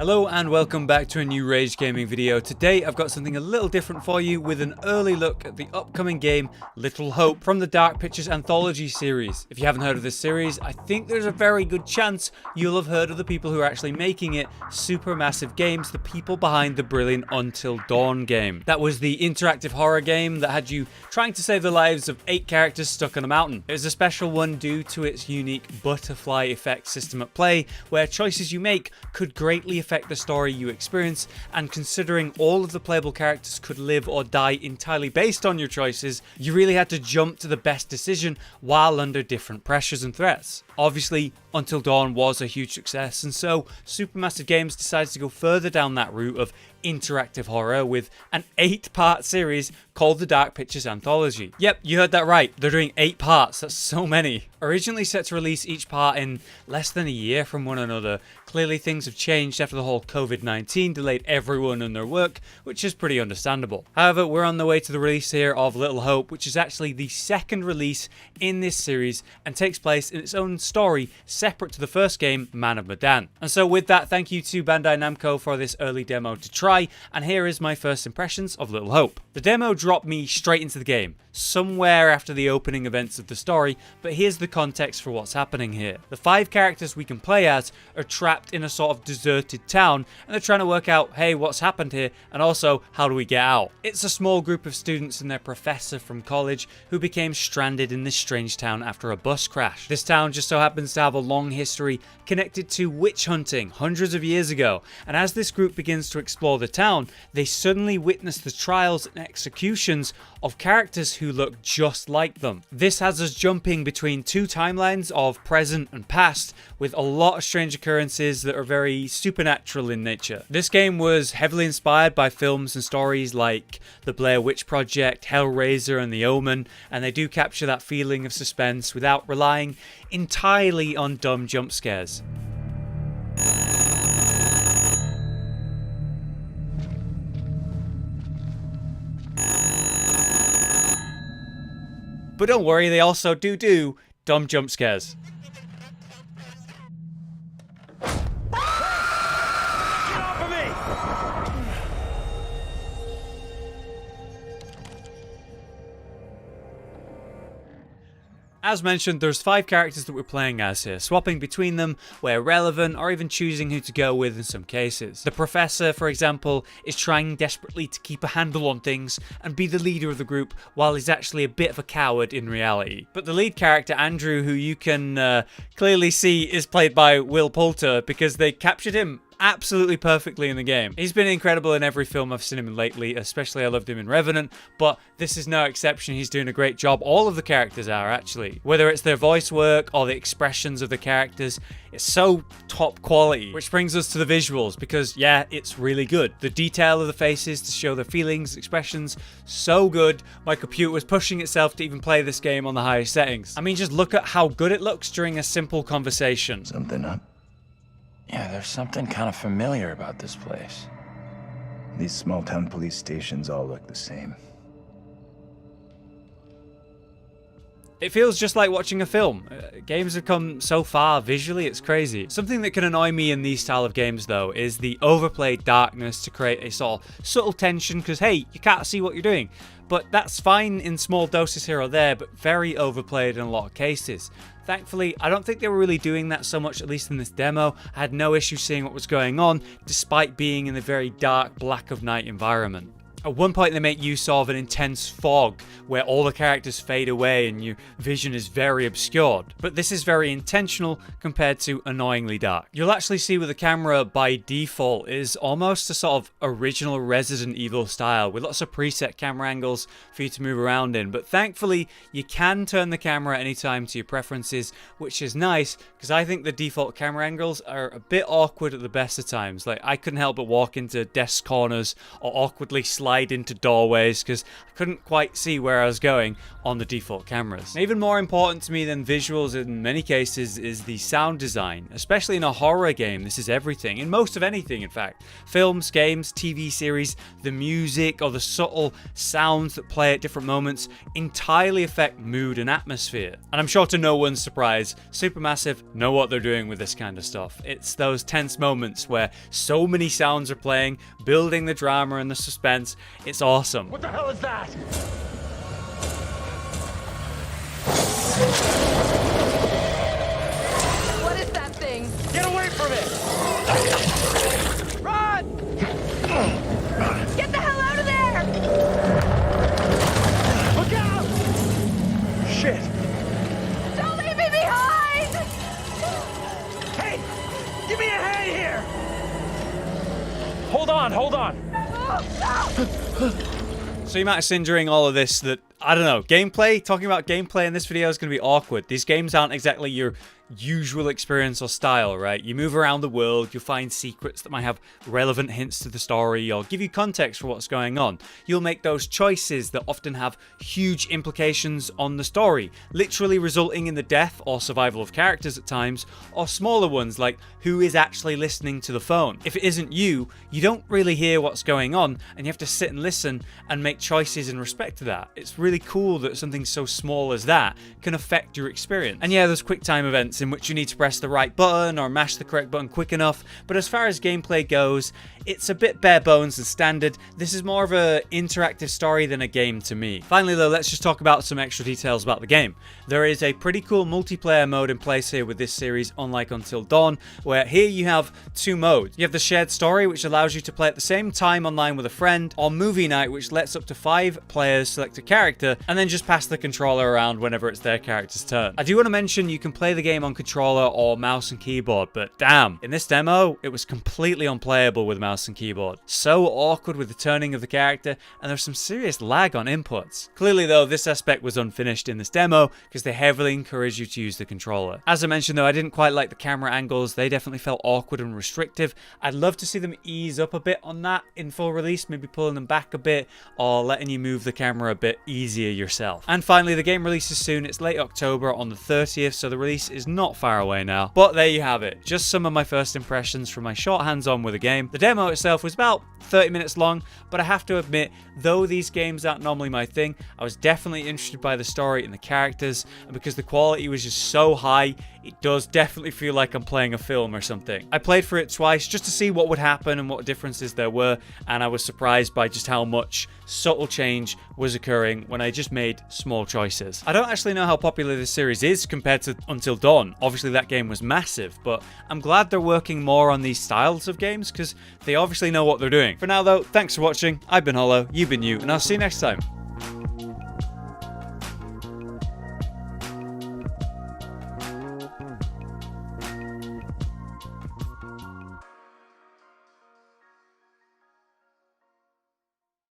Hello and welcome back to a new Rage Gaming video. Today I've got something a little different for you with an early look at the upcoming game Little Hope from the Dark Pictures Anthology series. If you haven't heard of this series, I think there's a very good chance you'll have heard of the people who are actually making it, Supermassive Games, the people behind the brilliant Until Dawn game. That was the interactive horror game that had you trying to save the lives of 8 characters stuck on a mountain. It was a special one due to its unique butterfly effect system at play, where choices you make could greatly affect the story you experience, and considering all of the playable characters could live or die entirely based on your choices, you really had to jump to the best decision while under different pressures and threats. Obviously, Until Dawn was a huge success, and so Supermassive Games decided to go further down that route of interactive horror with an 8-part series called the Dark Pictures Anthology. Yep, you heard that right, they're doing 8 parts, that's so many. Originally set to release each part in less than a year from one another, clearly things have changed after the whole COVID-19 delayed everyone and their work, which is pretty understandable. However, we're on the way to the release here of Little Hope, which is actually the second release in this series and takes place in its own story, separate to the first game, Man of Medan. And so with that, thank you to Bandai Namco for this early demo to try, and here is my first impressions of Little Hope. The demo dropped me straight into the game, somewhere after the opening events of the story, but here's the context for what's happening here. The 5 characters we can play as are trapped in a sort of deserted town, and they're trying to work out, hey, what's happened here, and also, how do we get out? It's a small group of students and their professor from college who became stranded in this strange town after a bus crash. This town just so happens to have a long history connected to witch hunting hundreds of years ago, and as this group begins to explore the town, they suddenly witness the trials and executions of characters who look just like them. This has us jumping between 2 timelines of present and past, with a lot of strange occurrences that are very supernatural in nature. This game was heavily inspired by films and stories like The Blair Witch Project, Hellraiser and The Omen, and they do capture that feeling of suspense without relying entirely on dumb jump scares. But don't worry, they also do dumb jump scares. As mentioned, there's 5 characters that we're playing as here, swapping between them where relevant, or even choosing who to go with in some cases. The professor, for example, is trying desperately to keep a handle on things and be the leader of the group, while he's actually a bit of a coward in reality. But the lead character, Andrew, who you can clearly see is played by Will Poulter because they captured him absolutely perfectly in the game. He's been incredible in every film I've seen him in lately, especially I loved him in Revenant, but this is no exception. He's doing a great job. All of the characters are, actually. Whether it's their voice work or the expressions of the characters, it's so top quality. Which brings us to the visuals, because yeah, it's really good. The detail of the faces to show their feelings, expressions, so good. My computer was pushing itself to even play this game on the highest settings. I mean, just look at how good it looks during a simple conversation. Something up? Yeah, there's something kind of familiar about this place. These small-town police stations all look the same. It feels just like watching a film. Games have come so far visually, it's crazy. Something that can annoy me in these style of games, though, is the overplayed darkness to create a sort of subtle tension, because hey, you can't see what you're doing. But that's fine in small doses here or there, but very overplayed in a lot of cases. Thankfully, I don't think they were really doing that so much, at least in this demo. I had no issue seeing what was going on, despite being in the very dark, black of night environment. At one point they make use of an intense fog where all the characters fade away and your vision is very obscured. But this is very intentional compared to annoyingly dark. You'll actually see with the camera by default is almost a sort of original Resident Evil style with lots of preset camera angles for you to move around in. But thankfully you can turn the camera anytime to your preferences, which is nice because I think the default camera angles are a bit awkward at the best of times. Like I couldn't help but walk into desk corners or awkwardly slide slide into doorways because I couldn't quite see where I was going on the default cameras. And even more important to me than visuals in many cases is the sound design. Especially in a horror game, this is everything. In most of anything, in fact. Films, games, TV series, the music or the subtle sounds that play at different moments entirely affect mood and atmosphere. And I'm sure to no one's surprise, Supermassive know what they're doing with this kind of stuff. It's those tense moments where so many sounds are playing, building the drama and the suspense. It's awesome. What the hell is that? What is that thing? Get away from it! Run! Get the hell out of there! Look out! Shit! Don't leave me behind! Hey! Give me a hand here! Hold on, hold on! So you might have seen during all of this that, I don't know, talking about gameplay in this video is going to be awkward. These games aren't exactly your usual experience or style, right? You move around the world, you'll find secrets that might have relevant hints to the story or give you context for what's going on. You'll make those choices that often have huge implications on the story, literally resulting in the death or survival of characters at times, or smaller ones like who is actually listening to the phone. If it isn't you, you don't really hear what's going on and you have to sit and listen and make choices in respect to that. It's really cool that something so small as that can affect your experience. And yeah, there's quick time events in which you need to press the right button or mash the correct button quick enough, but as far as gameplay goes, it's a bit bare bones and standard. This is more of an interactive story than a game to me. Finally though, let's just talk about some extra details about the game. There is a pretty cool multiplayer mode in place here with this series, unlike Until Dawn, where here you have two modes. You have the shared story, which allows you to play at the same time online with a friend, or movie night, which lets up to 5 players select a character and then just pass the controller around whenever it's their character's turn. I do want to mention you can play the game on controller or mouse and keyboard, but damn, in this demo, it was completely unplayable with mouse and keyboard. So awkward with the turning of the character, and there's some serious lag on inputs. Clearly though, this aspect was unfinished in this demo because they heavily encourage you to use the controller. As I mentioned though, I didn't quite like the camera angles. They definitely felt awkward and restrictive. I'd love to see them ease up a bit on that in full release, maybe pulling them back a bit or letting you move the camera a bit easier yourself. And finally, the game releases soon. It's late October on the 30th, so the release is not far away now. But there you have it. Just some of my first impressions from my short hands-on with the game. The demo itself was about 30 minutes long, but I have to admit, though these games aren't normally my thing, I was definitely interested by the story and the characters, and because the quality was just so high, it does definitely feel like I'm playing a film or something. I played for it twice just to see what would happen and what differences there were, and I was surprised by just how much subtle change was occurring when I just made small choices. I don't actually know how popular this series is compared to Until Dawn. Obviously that game was massive, but I'm glad they're working more on these styles of games because they obviously know what they're doing. For now though, thanks for watching. I've been Hollow, you've been you, and I'll see you next time.